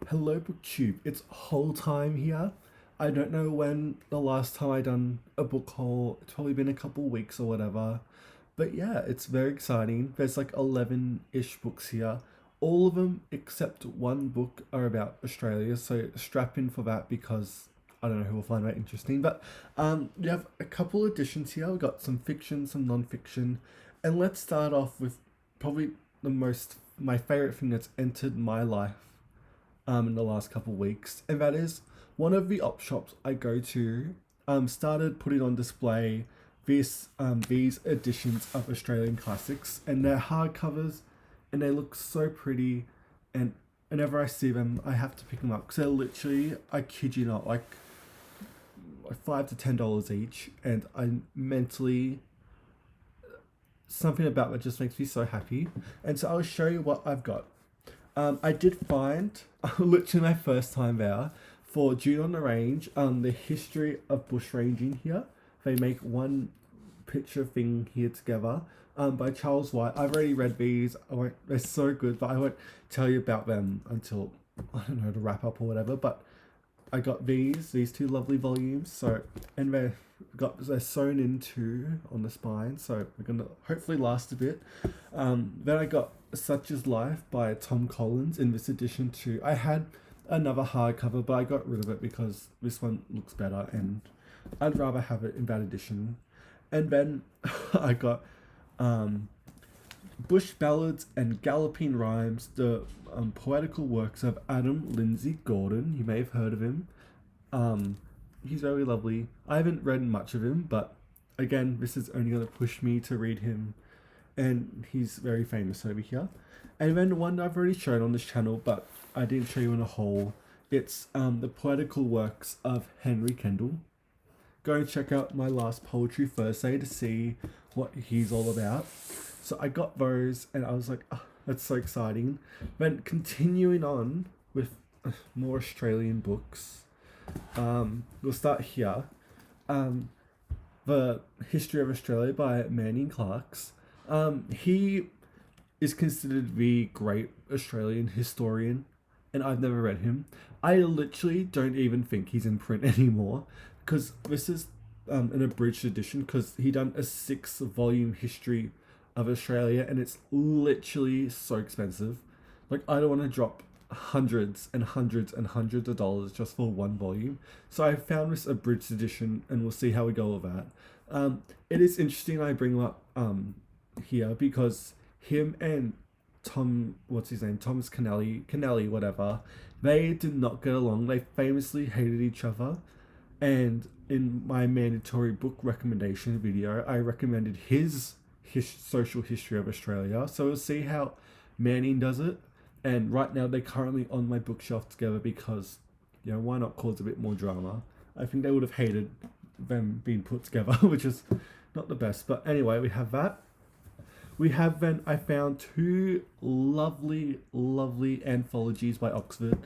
Hello BookTube, it's haul time here. I don't know when the last time I done a book haul. It's probably been a couple weeks or whatever. But yeah, it's very exciting. There's like 11-ish books here. All of them except one book are about Australia, so strap in for that because I don't know who will find that interesting. But we have a couple editions here. We've got some fiction, some non-fiction. And let's start off with probably my favorite thing that's entered my life in the last couple of weeks, and that is one of the op shops I go to started putting on display these editions of Australian classics, and they're hardcovers, and they look so pretty, and whenever I see them, I have to pick them up because they're literally, I kid you not, like $5 to $10 each, and I mentally something about that just makes me so happy. And so I'll show you what I've got. I did find, literally my first time there, for June on the Range, the history of bushranging here. They make one picture thing here together by Charles White. I've already read these. They're so good, but I won't tell you about them until, I don't know, to wrap up or whatever. But I got these two lovely volumes. So, and they're sewn into on the spine, so we're gonna hopefully last a bit. Then I got Such Is Life by Tom Collins in this edition too. I had another hardcover, but I got rid of it because this one looks better, and I'd rather have it in that edition. And then I got Bush Ballads and Galloping Rhymes, the poetical works of Adam Lindsay Gordon. You may have heard of him. Um, he's very lovely. I haven't read much of him, but again, this is only going to push me to read him, and he's very famous over here. And then one I've already shown on this channel, but I didn't show you in a whole. It's the poetical works of Henry Kendall. Go and check out my last Poetry Thursday to see what he's all about. So I got those, and I was like, oh, that's so exciting. Then continuing on with more Australian books. We'll start here. The History of Australia by Manning Clarks. He is considered the great Australian historian, and I've never read him. I literally don't even think he's in print anymore because this is an abridged edition because he done a 6-volume history of Australia, and it's literally so expensive. Like, I don't want to drop hundreds and hundreds and hundreds of dollars just for one volume. So I found this abridged edition, and we'll see how we go with that. It is interesting I bring him up here because him and what's his name, Thomas Kennelly, whatever, they did not get along. They famously hated each other, and in my mandatory book recommendation video, I recommended his social history of Australia. So we'll see how Manning does it. And right now they're currently on my bookshelf together because, why not cause a bit more drama? I think they would have hated them being put together, which is not the best. But anyway, we have that. We have then, I found 2 lovely, lovely anthologies by Oxford.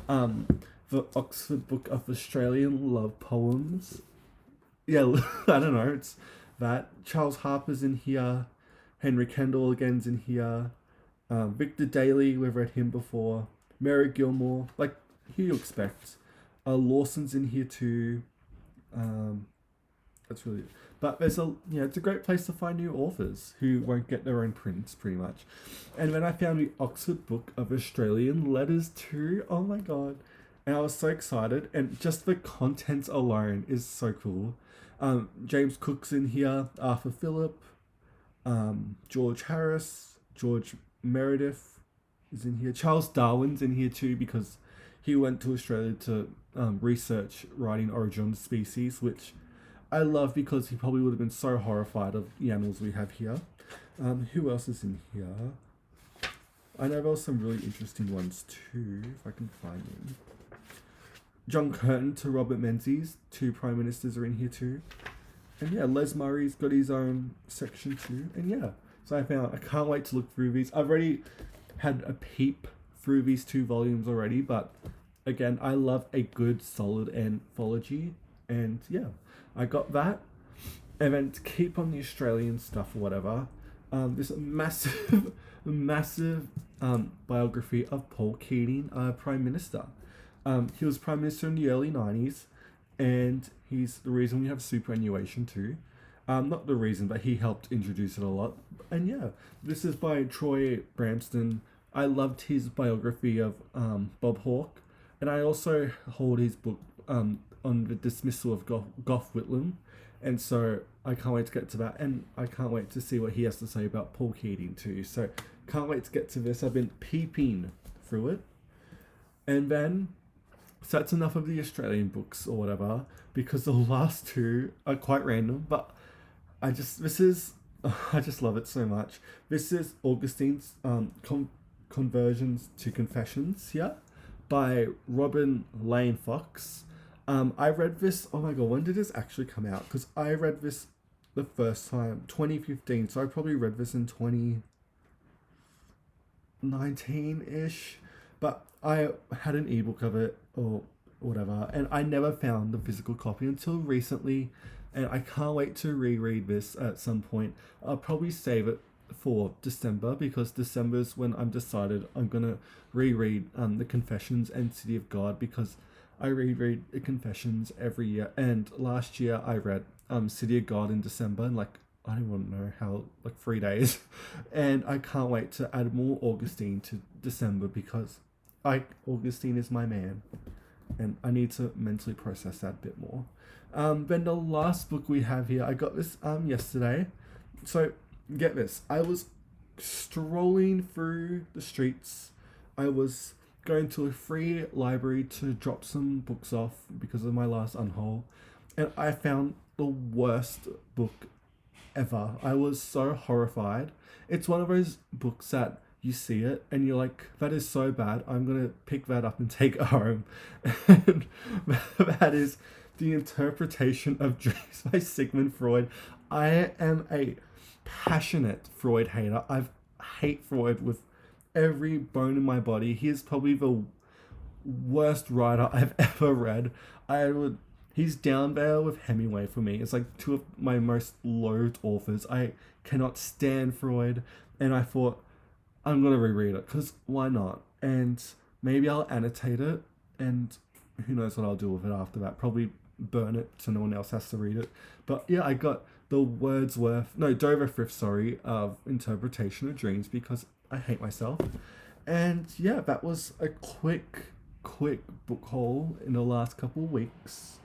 The Oxford Book of Australian Love Poems. Yeah, I don't know, it's that. Charles Harper's in here. Henry Kendall again's in here. Victor Daly, we've read him before. Mary Gilmore, like who you expect. Lawson's in here too. That's really, but there's it's a great place to find new authors who won't get their own prints pretty much. And then I found the Oxford Book of Australian Letters too. Oh my god. And I was so excited, and just the contents alone is so cool. James Cook's in here, Arthur Phillip, George Harris, George Meredith is in here. Charles Darwin's in here too because he went to Australia to research writing Origin of Species, which I love because he probably would have been so horrified of the animals we have here. Who else is in here? I know there were some really interesting ones too, if I can find them. John Curtin to Robert Menzies, 2 prime ministers are in here too. And yeah, Les Murray's got his own section too. And yeah, so I can't wait to look through these. I've already had a peep through these 2 volumes already, but again, I love a good solid anthology. And yeah, I got that. And then to keep on the Australian stuff or whatever, this massive massive biography of Paul Keating, Prime Minister. He was Prime Minister in the early 90s, and he's the reason we have superannuation too. Not the reason, but he helped introduce it a lot. And yeah, this is by Troy Branston. I loved his biography of Bob Hawke, and I also hold his book on the dismissal of Gough Whitlam, and so I can't wait to get to that, and I can't wait to see what he has to say about Paul Keating too. So can't wait to get to this. I've been peeping through it, and then so that's enough of the Australian books or whatever, because the last two are quite random, but this is I just love it so much. This is Augustine's Conversions to Confessions here by Robin Lane Fox. I read this, oh my god, when did this actually come out? Because I read this the first time, 2015, so I probably read this in 2019-ish, but I had an ebook of it or whatever, and I never found the physical copy until recently, and I can't wait to reread this at some point. I'll probably save it for December, because December is when I'm decided I'm gonna reread the Confessions and City of God, because I reread the Confessions every year, and last year I read City of God in December, and like I don't want to know how, like 3 days, and I can't wait to add more Augustine to December, because Augustine is my man, and I need to mentally process that a bit more. Then the last book we have here, I got this yesterday. So get this, I was strolling through the streets. I was going to a free library to drop some books off because of my last unhaul, and I found the worst book ever. I was so horrified. It's one of those books that you see it and you're like, that is so bad, I'm gonna pick that up and take it home. And that is The Interpretation of Dreams by Sigmund Freud. I am a passionate Freud hater. I hate Freud with every bone in my body. He is probably the worst writer I've ever read. He's down there with Hemingway for me. It's like two of my most loathed authors. I cannot stand Freud, and I thought I'm gonna reread it because why not? And maybe I'll annotate it, and who knows what I'll do with it after that. Probably burn it so no one else has to read it. But yeah, I got the Dover Frith, of Interpretation of Dreams because I hate myself. And yeah, that was a quick book haul in the last couple of weeks.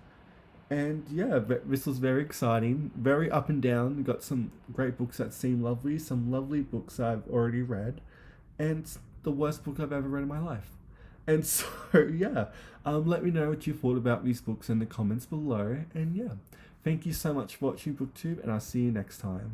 And yeah, this was very exciting, very up and down. We got some great books that seem lovely, some lovely books I've already read, and the worst book I've ever read in my life. And so yeah, let me know what you thought about these books in the comments below. And yeah, thank you so much for watching BookTube, and I'll see you next time.